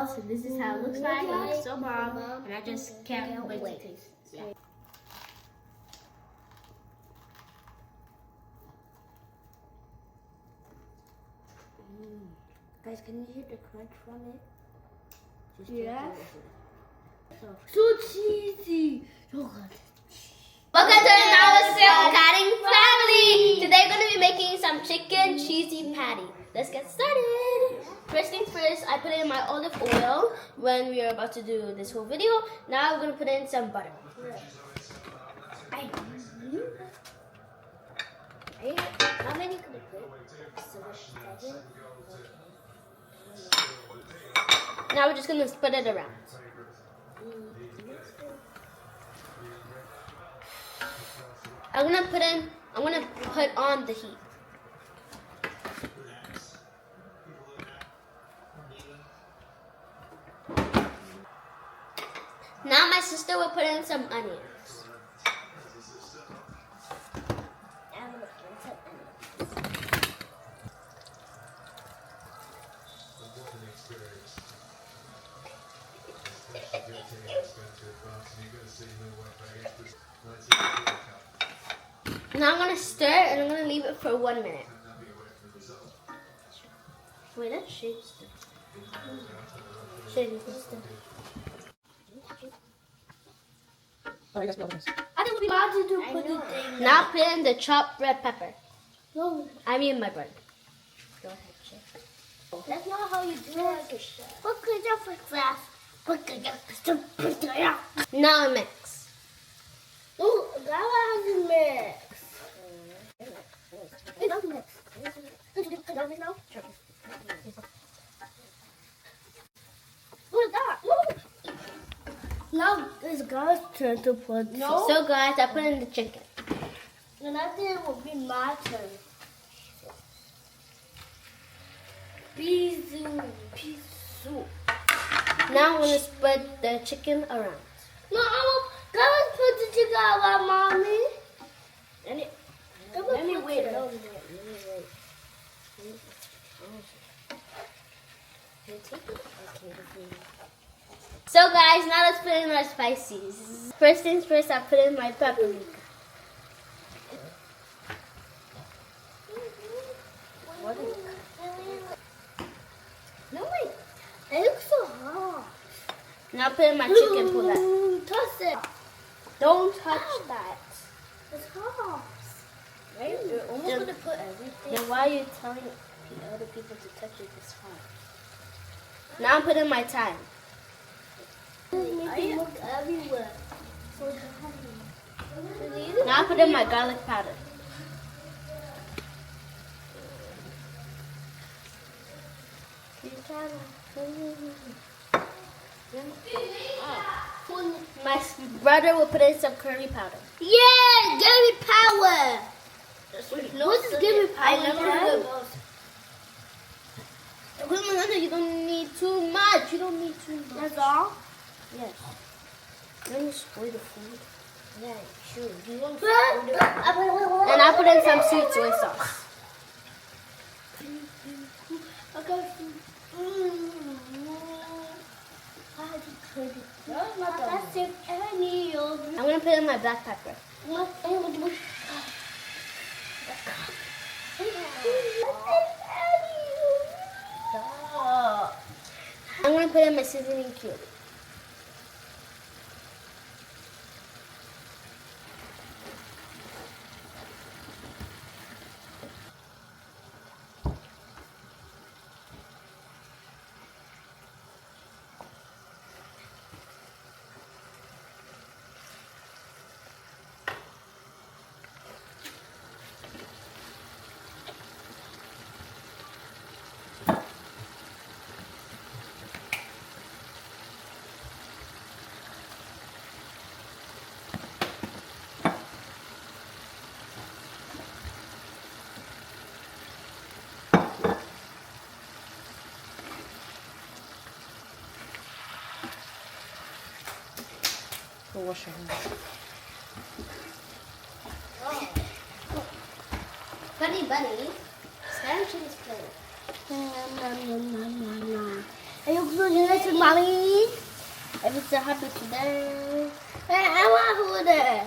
sauce, and this is how it looks like. It looks so bomb, and I just can't wait to taste it. Yeah. Guys, can you hear the crunch from it? Just Yeah. So cheesy. So good. Welcome to our Silk Cutting family. Today we're going to be making some chicken cheesy patty. Let's get started. First things first, I put in my olive oil when we were about to do this whole video. Now we're going to put in some butter. How many could I put? 7. Now we're just going to spread it around. I'm going to put on the heat. Now my sister will put in some onions. I'm gonna put some onions. Now I'm going to stir and I'm going to leave it for 1 minute. Wait, that's shade stuff. Shade stuff. I think we about to do put it in. Now put in the chopped red pepper. No, I mean my butter. Go ahead, Chef. that's not how you do it. Now I mix. Oh, that was mix. It doesn't mix. Don't we know? What is that? Now it's God's turn to put. No. So guys, I put in the chicken. And I think it will be my turn. Bisou. Now I'm gonna spread the chicken around. No, God put the chicken around, mommy. Let me wait. So guys, now let's put in our spices. First things first, I put in my paprika. No, wait. It looks so hot. Now put in my chicken poulet. Toss it. Don't touch that. It's hot. Right? You're almost going to put everything. Then why are you telling other people to touch it this hot? Now I'm putting my thyme. I look everywhere. Now I put in my garlic powder. My brother will put in some curry powder. Yeah, give me power. What is give me power? I never heard of You don't need too much. You don't need too much. That's all? Yes. Let me spoil the food. Yeah, sure. You want And I put in some sweet soy sauce. I'm gonna put in my black pepper. I'm gonna put in my seasoning cube. Go wash your hands. Bunny, stand to this plate. Ayoko na this is mommy. I'm so happy today. I want to hold it.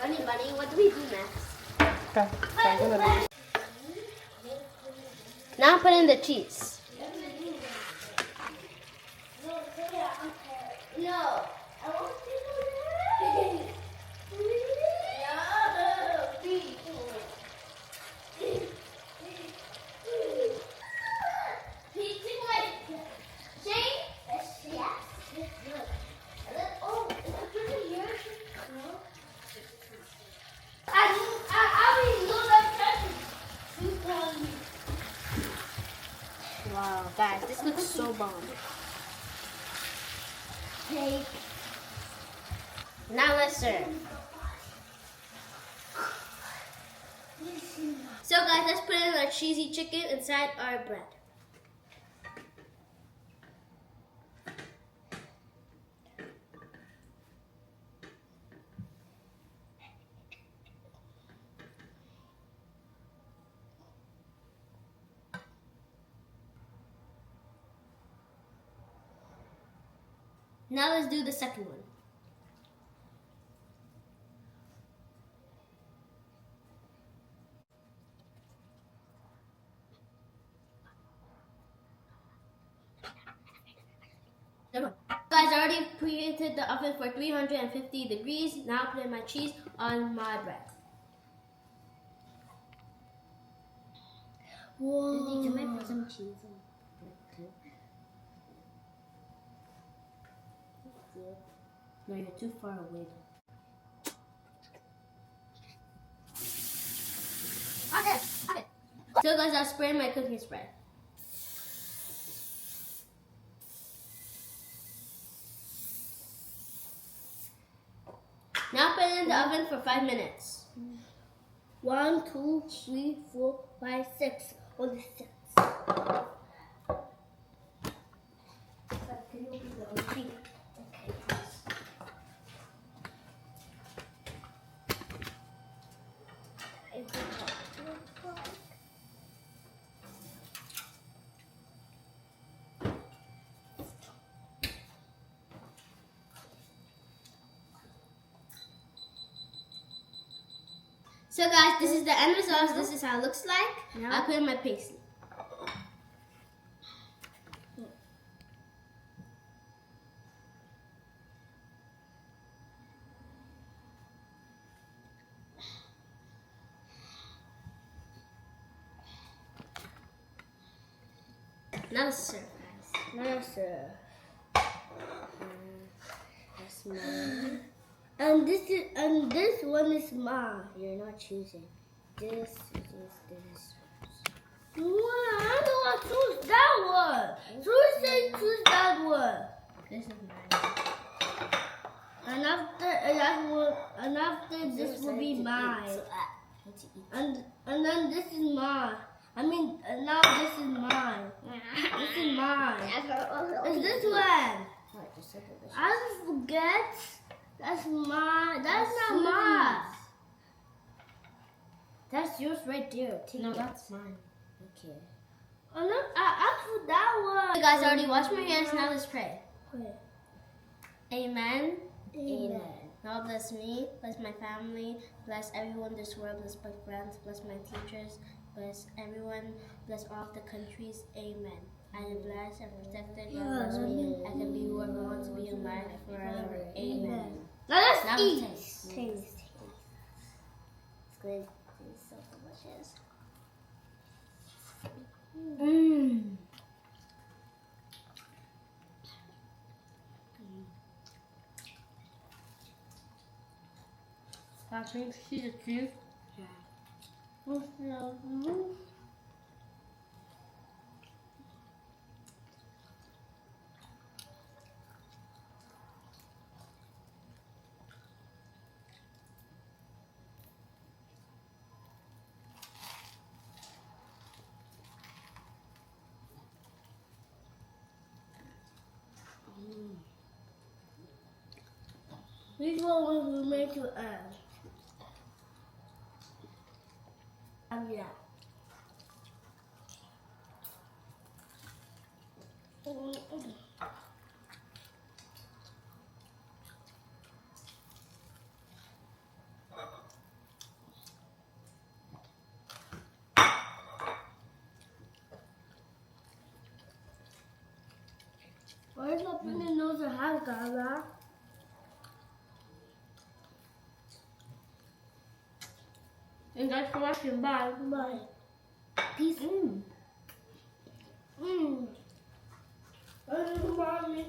Honey bunny, what do we do next? Now put in the cheese. No. I want to Wow, guys, this looks so bomb. take. Now let's serve. So guys, let's put in our cheesy chicken inside our bread. Now let's do the second one. Guys, I already preheated the oven for 350 degrees. Now put in my cheese on my bread. Whoa. Can I put some cheese on bread too? No, you're too far away. Okay. So guys, I'll spray my cooking spread. Now put it in the oven for 5 minutes. 1, 2, 3, 4, 5, 6. Only 6. Can you open the oven? Okay. So guys, this is the end result. This is how it looks like. Yeah. I'll put in my pastry. Now let's serve, guys. Nice. That's mine. And this one is mine. You're not choosing. This. No, I don't want to choose that one. So you say choose that one. This is mine. And after that one, and after this will be mine. And then this is mine. I mean, now this is mine. This is mine. It's this one. I forget. That's mine. That's not mine. That's yours right there. No, that's mine. Okay. Oh, no, I asked for that one. You guys I already washed my hands. Now let's pray. Okay. Amen. Amen. God bless me, bless my family, bless everyone in this world, bless my friends, bless my teachers, bless everyone, bless all of the countries. Amen. I am blessed and protected. God bless me. I can be whoever I want to be in life forever. Amen. Now let's Now eat. taste. Taste. It's good. It's so delicious. Mmm. Patrick, see the juice? Which one will we make to add? Yeah. Where's my opinion knows a house, Gala? And guys for watching. Bye. Bye. Peace. Mommy.